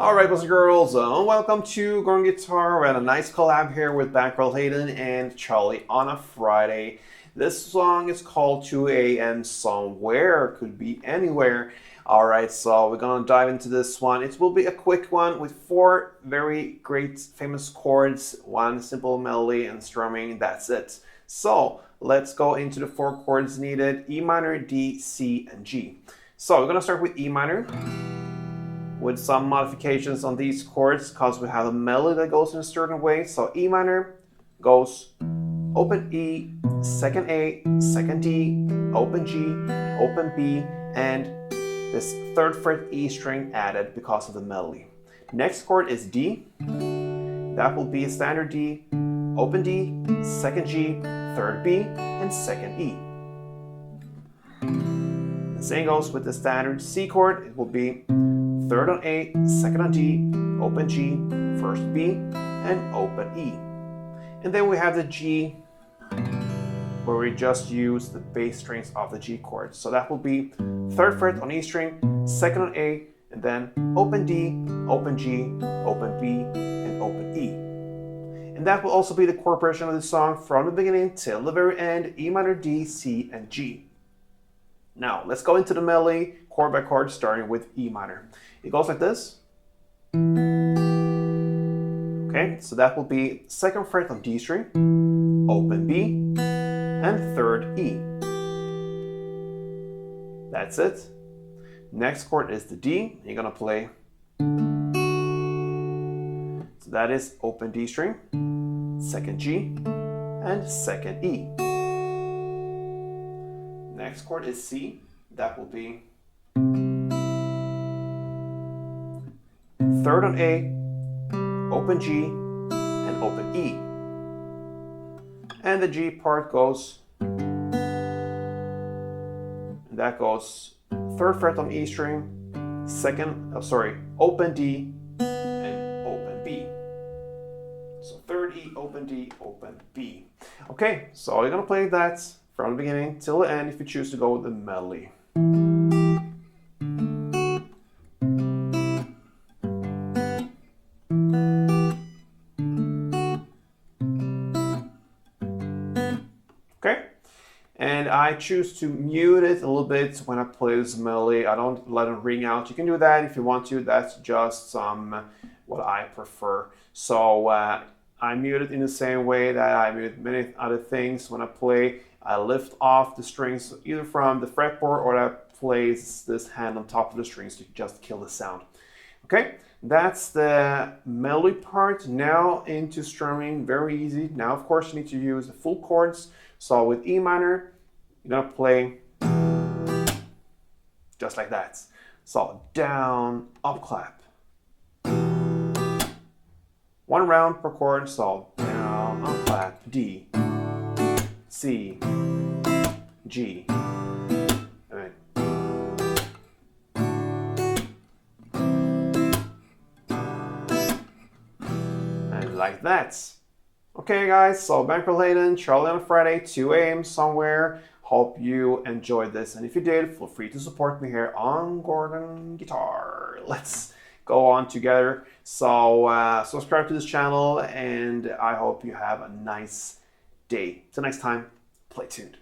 Alright, boys and girls, welcome to Going Guitar. We had a nice collab here with Bankrol Hayden and Charlie on a Friday. This song is called 2 a.m. Somewhere, could be anywhere. Alright, so we're gonna dive into this one. It will be a quick one with 4 very great famous chords, 1 simple melody and strumming, that's it. So let's go into the 4 chords needed: E minor, D, C, and G. So we're gonna start with E minor, with some modifications on these chords because we have a melody that goes in a certain way. So E minor goes open E, second A, second D, open G, open B, and this 3rd fret E string added because of the melody. Next chord is D. That will be a standard D, open D, second G, 3rd B, and 2nd E. The same goes with the standard C chord. It will be 3rd on A, 2nd on D, open G, 1st B, and open E. And then we have the G, where we just use the bass strings of the G chord. So that will be 3rd fret on E string, 2nd on A, and then open D, open G, open B, and open E. And that will also be the chord progression of the song from the beginning till the very end: E minor, D, C, and G. Now, let's go into the melody chord by chord, starting with E minor. It goes like this. Okay, so that will be 2nd fret on D string, open B, and 3rd E. That's it. Next chord is the D. You're gonna play. So that is open D string, 2nd G, and 2nd E. Next chord is C. That will be 3rd on A, open G, and open E. And the G part goes, that goes 3rd fret on E string, open D, and open B. So 3rd E, open D, open B. Okay, so you're gonna play that from the beginning till the end if you choose to go with the melody. Okay, and I choose to mute it a little bit when I play this melody. I don't let it ring out. You can do that if you want to. That's just what I prefer. So I mute it in the same way that I mute many other things when I play. I lift off the strings either from the fretboard, or I place this hand on top of the strings to just kill the sound. Okay, that's the melody part. Now into strumming, very easy. Now, of course, you need to use the full chords. So with E minor, you're gonna play just like that. So down, up, clap. 1 round per chord. So down, up, clap, D, C, G, and like that. Okay guys, so Bankrol Hayden, Charlie on a Friday, 2 a.m. somewhere. Hope you enjoyed this, and if you did, feel free to support me here on Gordon Guitar. Let's go on together. So subscribe to this channel, and I hope you have a nice day. Till next time, play tuned.